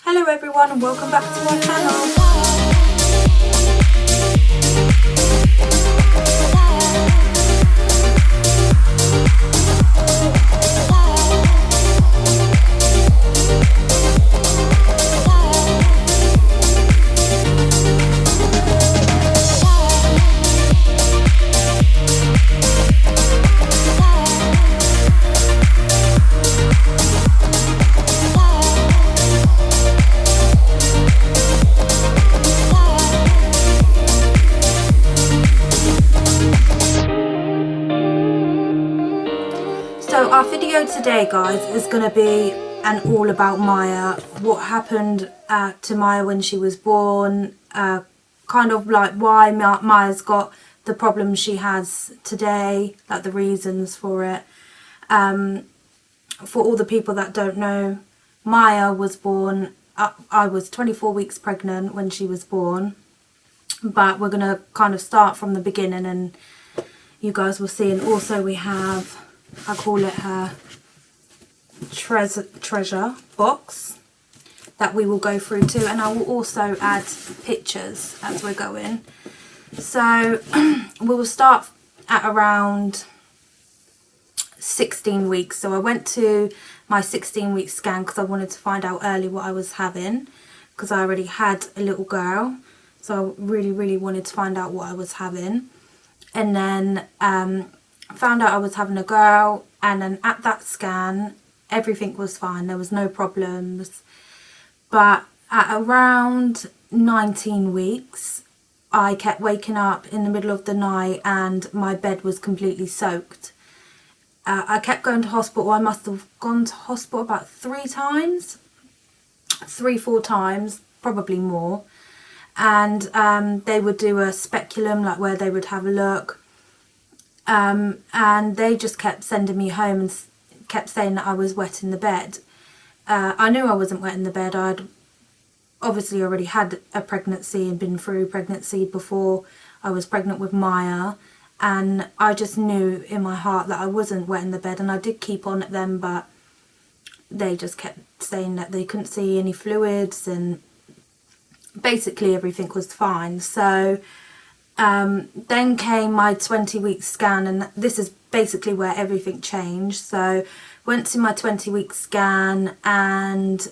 Hello everyone and welcome back to my channel. So our video today, guys, is going to be all about Maya, what happened to Maya when she was born, kind of like why Maya's got the problems she has today, like the reasons for it. For all the people that don't know, Maya was born, I was 24 weeks pregnant when she was born, but we're going to kind of start from the beginning and you guys will see. And also we have, I call it her treasure box that we will go through too, and I will also add pictures as we're going. So we will start at around 16 weeks. So I went to my 16-week scan because I wanted to find out early what I was having, because I already had a little girl, so I really wanted to find out what I was having. And then found out I was having a girl, and then at that scan everything was fine, there was no problems. But at around 19 weeks I kept waking up in the middle of the night and my bed was completely soaked. I kept going to hospital. I must have gone to hospital about 4 times, probably more. And they would do a speculum, like where they would have a look. And they just kept sending me home and kept saying that I was wet in the bed. I knew I wasn't wet in the bed. I'd obviously already had a pregnancy and been through pregnancy before I was pregnant with Maya, and I just knew in my heart that I wasn't wet in the bed. And I did keep on at them, but they just kept saying that they couldn't see any fluids and basically everything was fine. So then came my 20-week scan, and this is basically where everything changed. So went to my 20-week scan and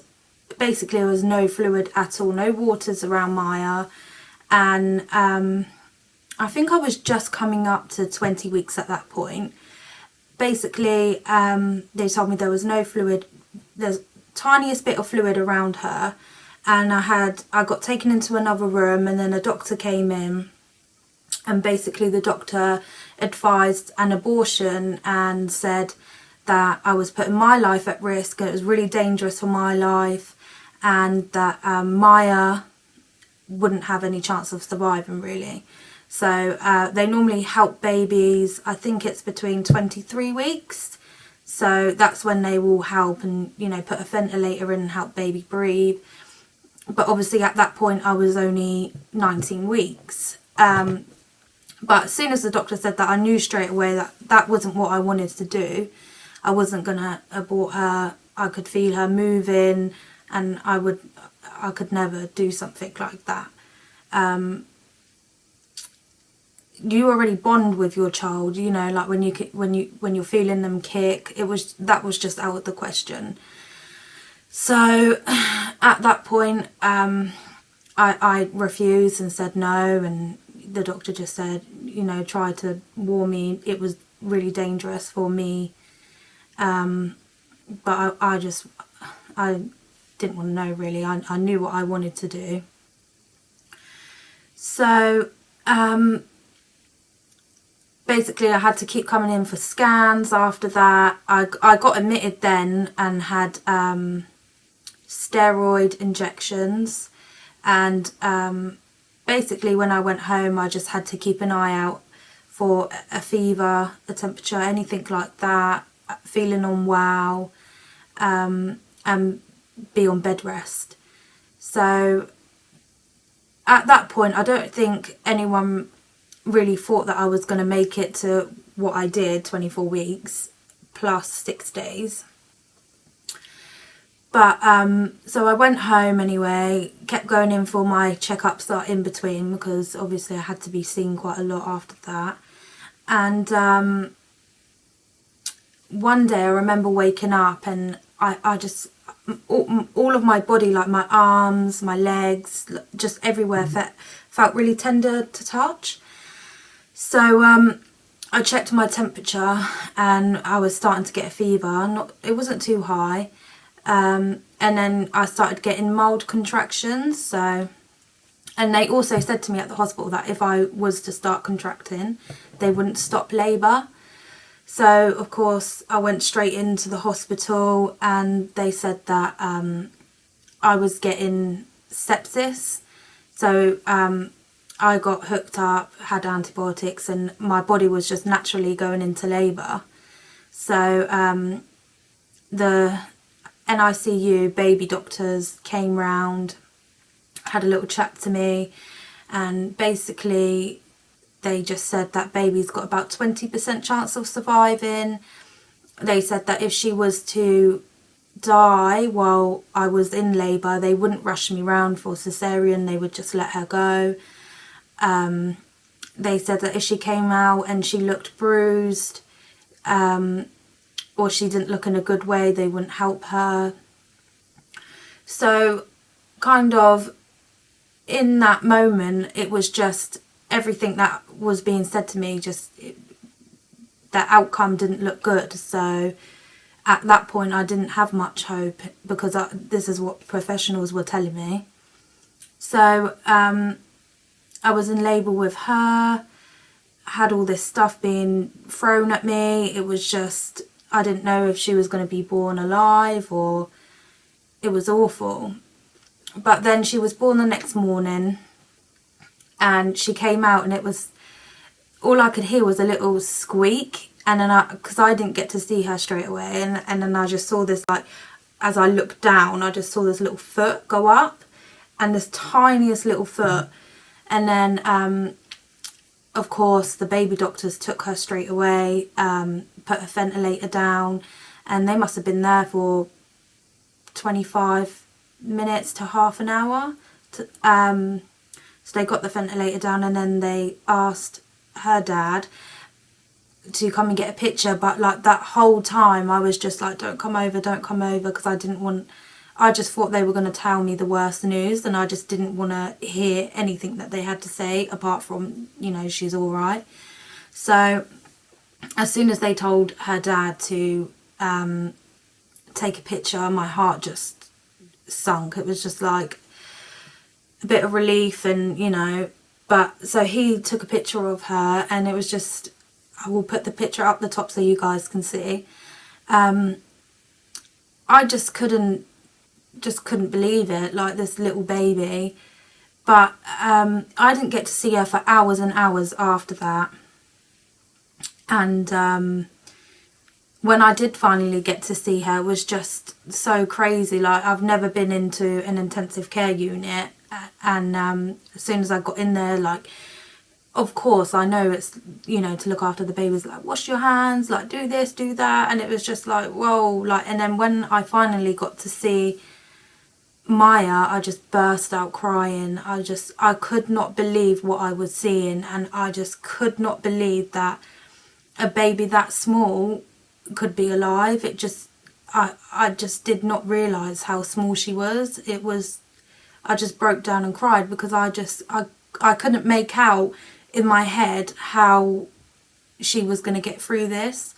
basically there was no fluid at all, no waters around Maya. And I think I was just coming up to 20 weeks at that point. Basically they told me there was no fluid, there's tiniest bit of fluid around her. And I got taken into another room, and then a doctor came in, and basically the doctor advised an abortion and said that I was putting my life at risk, and it was really dangerous for my life, and that Maya wouldn't have any chance of surviving really. So they normally help babies, I think it's between 23 weeks. So that's when they will help and, you know, put a ventilator in and help baby breathe. But obviously at that point I was only 19 weeks. But as soon as the doctor said that, I knew straight away that that wasn't what I wanted to do. I wasn't going to abort her. I could feel her moving, and I could never do something like that. You already bond with your child, you know, like when you're feeling them kick. That was just out of the question. So at that point I refused and said no, and the doctor just said, you know, tried to warn me it was really dangerous for me, but I didn't want to know really. I knew what I wanted to do. So basically I had to keep coming in for scans. After that I got admitted then and had steroid injections, and basically when I went home I just had to keep an eye out for a fever, a temperature, anything like that, feeling unwell, and be on bed rest. So at that point I don't think anyone really thought that I was going to make it to what I did, 24 weeks plus 6 days. But so I went home anyway, kept going in for my checkups that in between, because obviously I had to be seen quite a lot after that. And one day I remember waking up, and I just, all of my body, like my arms, my legs, just everywhere felt really tender to touch. So I checked my temperature, and I was starting to get a fever. It wasn't too high. And then I started getting mild contractions. So, and they also said to me at the hospital that if I was to start contracting, they wouldn't stop labour. So of course I went straight into the hospital, and they said that I was getting sepsis. So I got hooked up, had antibiotics, and my body was just naturally going into labour. So the NICU baby doctors came round, had a little chat to me, and basically they just said that baby's got about 20% chance of surviving. They said that if she was to die while I was in labour, they wouldn't rush me round for cesarean, they would just let her go. They said that if she came out and she looked bruised, or she didn't look in a good way, they wouldn't help her. So kind of in that moment, it was just everything that was being said to me, that outcome didn't look good. So at that point I didn't have much hope, because this is what professionals were telling me. So I was in labour with her, had all this stuff being thrown at me. It was just, I didn't know if she was going to be born alive, or it was awful. But then she was born the next morning, and she came out, and it was, all I could hear was a little squeak. And then because I didn't get to see her straight away, and then I just saw this, like, as I looked down, I just saw this little foot go up, and this tiniest little foot. And then of course the baby doctors took her straight away, put a ventilator down, and they must have been there for 25 minutes to half an hour. So they got the ventilator down, and then they asked her dad to come and get a picture. But like that whole time I was just like, don't come over, because I just thought they were going to tell me the worst news, and I just didn't want to hear anything that they had to say apart from, she's all right. So as soon as they told her dad to take a picture, my heart just sunk. It was just like a bit of relief, and but so he took a picture of her, and it was just, I will put the picture up the top so you guys can see. I just couldn't believe it, like this little baby. But I didn't get to see her for hours and hours after that. And when I did finally get to see her, it was just so crazy. Like, I've never been into an intensive care unit, and as soon as I got in there, like, of course I know it's, to look after the babies, like, wash your hands, like, do this, do that, and it was just like, whoa. Like, and then when I finally got to see Maya, I just burst out crying. I could not believe what I was seeing, and I just could not believe that a baby that small could be alive. I just did not realise how small she was. I just broke down and cried, because I couldn't make out in my head how she was going to get through this.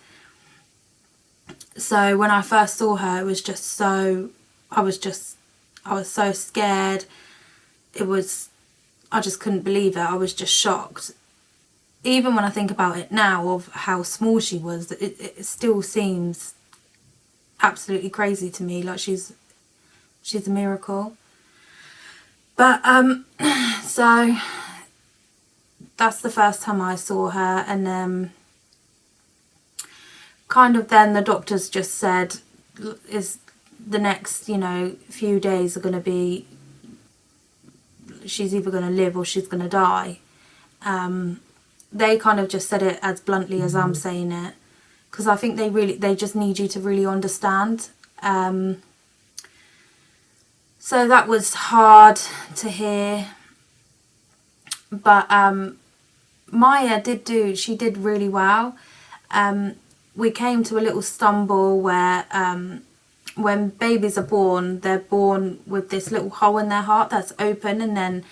So when I first saw her, it was just so, I was so scared. I just couldn't believe it. I was just shocked. Even when I think about it now, of how small she was, it still seems absolutely crazy to me. Like, she's a miracle. But so that's the first time I saw her, and kind of then the doctors just said, is the next few days are going to be, she's either going to live or she's going to die. They kind of just said it as bluntly as I'm saying it, because I think they just need you to really understand. So that was hard to hear. But Maya she did really well. We came to a little stumble where when babies are born, they're born with this little hole in their heart that's open, and then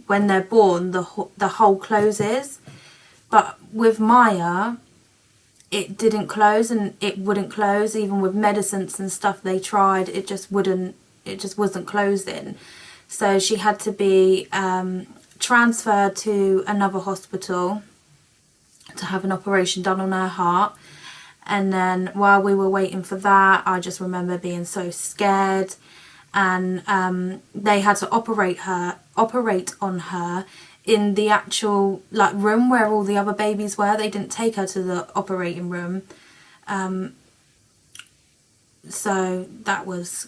when they're born, the hole closes. But with Maya, it didn't close, and it wouldn't close. Even with medicines and stuff they tried, it just wasn't closing. So she had to be transferred to another hospital to have an operation done on her heart. And then while we were waiting for that, I just remember being so scared, and they had to operate on her in the actual room where all the other babies were. They didn't take her to the operating room. So that was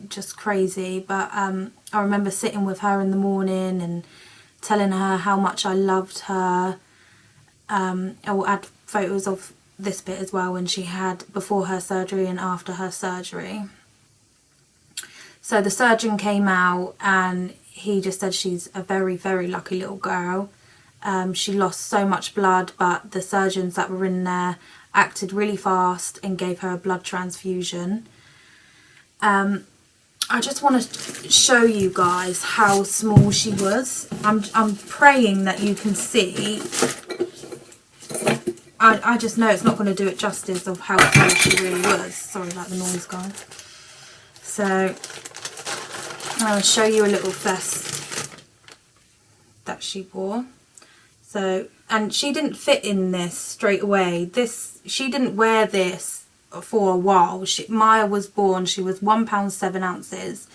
just crazy. But I remember sitting with her in the morning and telling her how much I loved her. I will add photos of this bit as well, when she had before her surgery and after her surgery. So the surgeon came out and he just said she's a very, very lucky little girl. She lost so much blood, but the surgeons that were in there acted really fast and gave her a blood transfusion. I just want to show you guys how small she was. I'm praying that you can see. I just know it's not going to do it justice of how small she really was. Sorry about the noise, guys. So I'll show you a little vest that she wore. So, and she didn't fit in this straight away. She didn't wear this for a while. Maya was born, she was £1 7 ounces,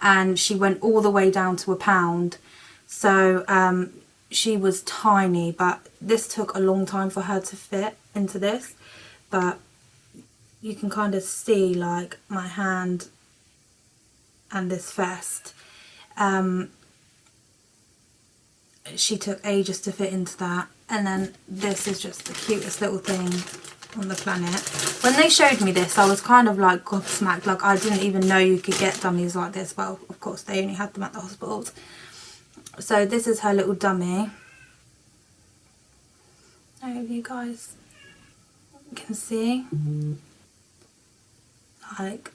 and she went all the way down to £1. So she was tiny, but this took a long time for her to fit into this. But you can kind of see like my hand and this vest. She took ages to fit into that. And then this is just the cutest little thing on the planet. When they showed me this, I was kind of like gobsmacked. Like, I didn't even know you could get dummies like this. Well, of course they only had them at the hospitals. So this is her little dummy. I hope you guys can see. Like,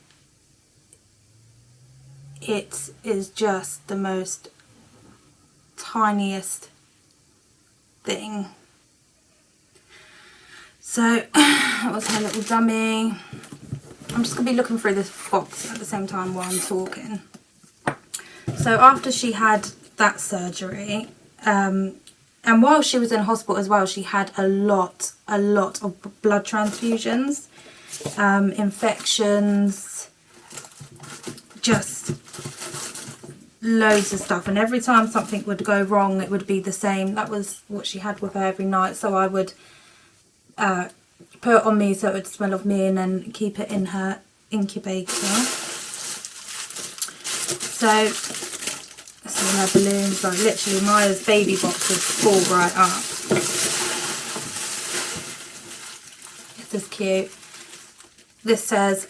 it is just the most tiniest thing. So that was her little dummy. I'm just going to be looking through this box at the same time while I'm talking. So after she had that surgery, and while she was in hospital as well, she had a lot of blood transfusions, infections, just loads of stuff. And every time something would go wrong, it would be the same. That was what she had with her every night. So I would put it on me so it would smell of me, and then keep it in her incubator. So see her balloons, like literally Maya's baby boxes fall right up. This is cute. This says,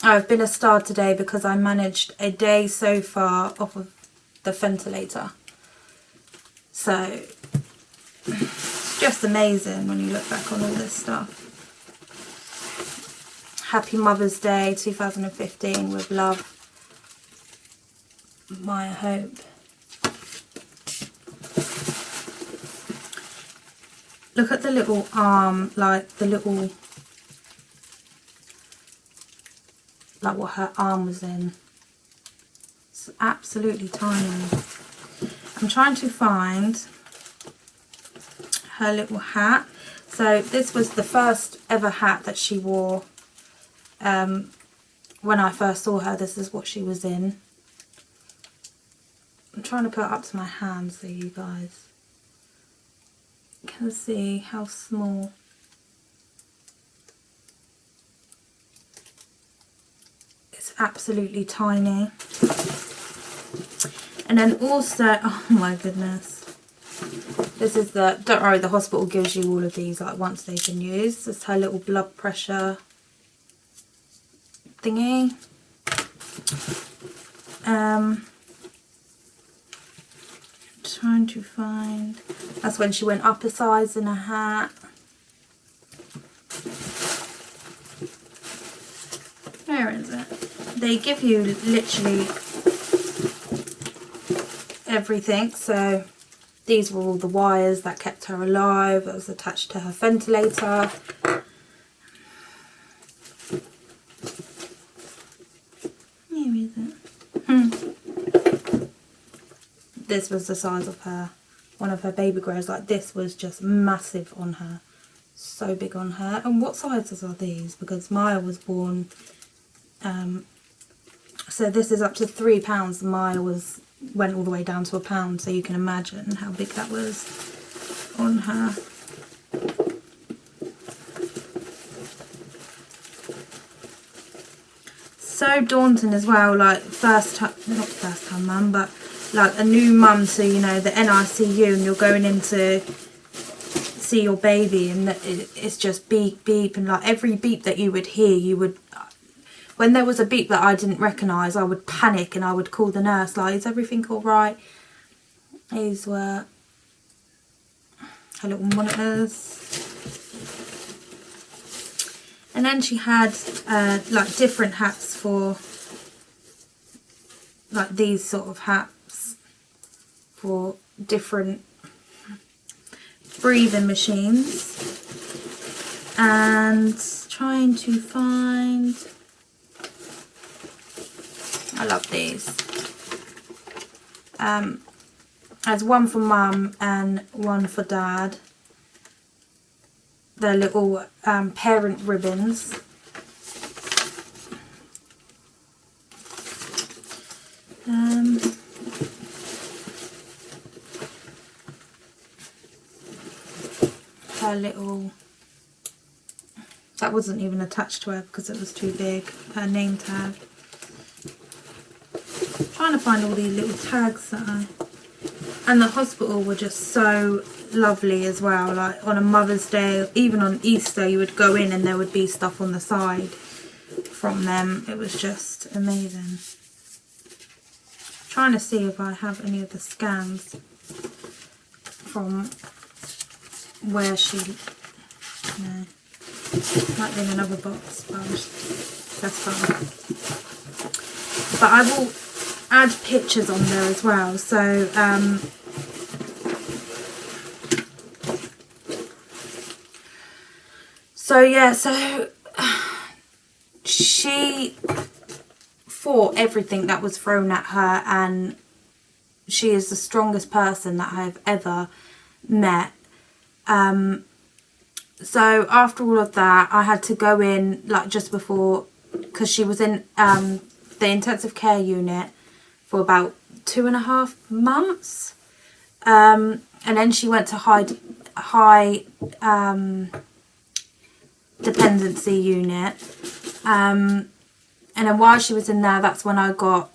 I've been a star today because I managed a day so far off of the ventilator. So just amazing when you look back on all this stuff. Happy Mother's Day 2015 with love, Maya Hope. Look at the little arm, like the little, like what her arm was in. It's absolutely tiny. I'm trying to find her little hat. So this was the first ever hat that she wore. When I first saw her, this is what she was in. I'm trying to put it up to my hand so you guys can see how small. It's absolutely tiny. And then also, oh my goodness, this is the, don't worry, the hospital gives you all of these like once they've been used. This is her little blood pressure thingy. Trying to find, that's when she went up a size in a hat. Where is it? They give you literally everything. So these were all the wires that kept her alive. That was attached to her ventilator. Where is it? This was the size of her, one of her baby grows. Like, this was just massive on her, so big on her. And what sizes are these? Because Maya was born, so this is up to £3. Maya went all the way down to £1, so you can imagine how big that was on her. So daunting as well, like not first time mum, but like a new mum to, you know, the NICU, and you're going in to see your baby, and it's just beep beep, and like every beep that you would hear, when there was a beep that I didn't recognise, I would panic and I would call the nurse, like, is everything all right? These were her little monitors. And then she had like different hats for, like these sort of hats for different breathing machines. And trying to find, I love these. There's one for mum and one for dad. They're little parent ribbons. Her little, that wasn't even attached to her because it was too big, her name tag. Trying to find all these little tags and the hospital were just so lovely as well. Like on a Mother's Day, even on Easter, you would go in and there would be stuff on the side from them. It was just amazing. Trying to see if I have any of the scans from where she, no, might be in another box, but that's fine. But I will add pictures on there as well. So so she fought everything that was thrown at her, and she is the strongest person that I've ever met. So after all of that, I had to go in like just before, because she was in the intensive care unit for about 2.5 months, and then she went to high dependency unit, and then while she was in there, that's when I got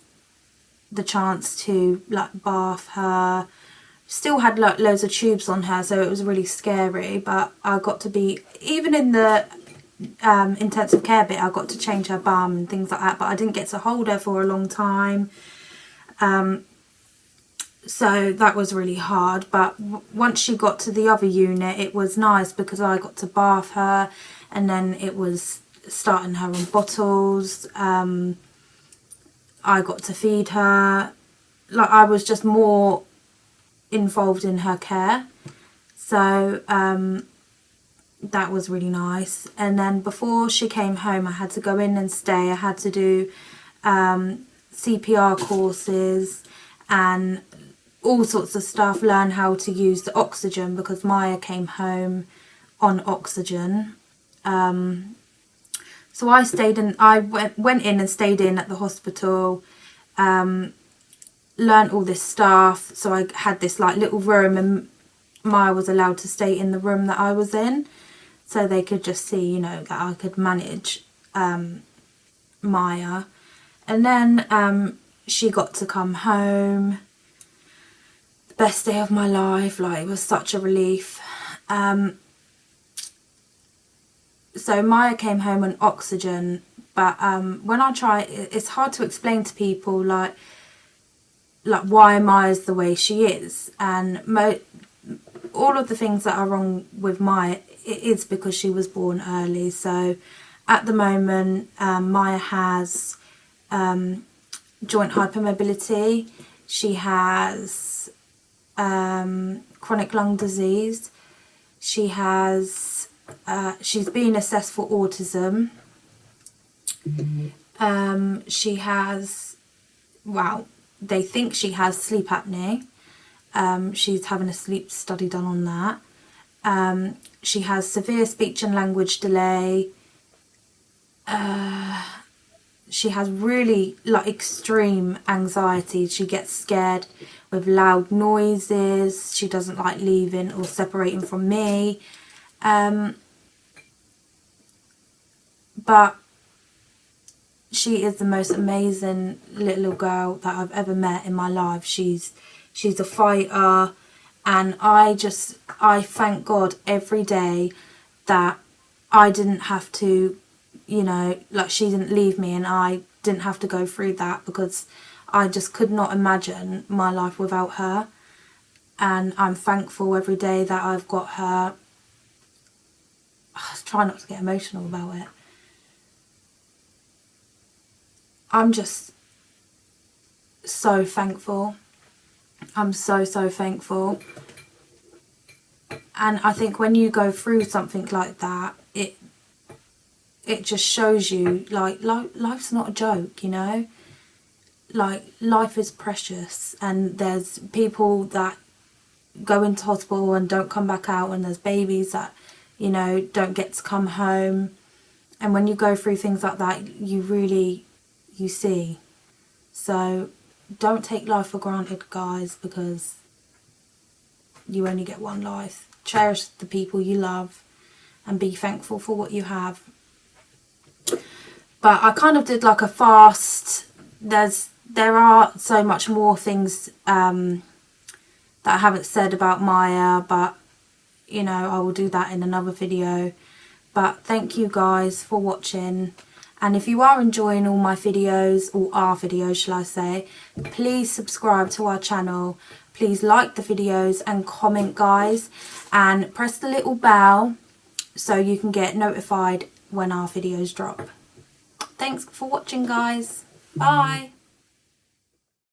the chance to like bath her. Still had like loads of tubes on her, so it was really scary, but I got to be, even in the intensive care bit, I got to change her bum and things like that, but I didn't get to hold her for a long time. So that was really hard, but once she got to the other unit, it was nice because I got to bath her, and then it was starting her on bottles. I got to feed her. Like, I was just more involved in her care, so that was really nice. And then before she came home, I had to go in and stay. I had to do CPR courses and all sorts of stuff, learn how to use the oxygen, because Maya came home on oxygen. So I stayed in, I went in and stayed in at the hospital, learned all this stuff. So I had this like little room, and Maya was allowed to stay in the room that I was in, so they could just see, you know, that I could manage Maya. And then she got to come home. The best day of my life, like, it was such a relief. So Maya came home on oxygen, But when I try, it's hard to explain to people like why Maya's the way she is, and all of the things that are wrong with Maya, it is because she was born early. So at the moment, Maya has joint hypermobility. She has chronic lung disease. She has she's being assessed for autism. She has, well, they think she has sleep apnea. She's having a sleep study done on that. She has severe speech and language delay. She has really extreme anxiety. She gets scared with loud noises. She doesn't like leaving or separating from me. But she is the most amazing little girl that I've ever met in my life. She's a fighter, and I thank God every day that I didn't have to, she didn't leave me and I didn't have to go through that, because I just could not imagine my life without her. And I'm thankful every day that I've got her. I try not to get emotional about it. I'm just so thankful. I'm so thankful. And I think when you go through something like that, it just shows you life's not a joke, life is precious, and there's people that go into hospital and don't come back out, and there's babies that don't get to come home. And when you go through things like that, you see. So don't take life for granted, guys, because you only get one life. Cherish the people you love and be thankful for what you have. But I kind of did a fast. There are so much more things that I haven't said about Maya, but I will do that in another video. But thank you guys for watching. And if you are enjoying all my videos, or our videos shall I say, please subscribe to our channel. Please like the videos and comment, guys, and press the little bell so you can get notified when our videos drop. Thanks for watching, guys. Bye.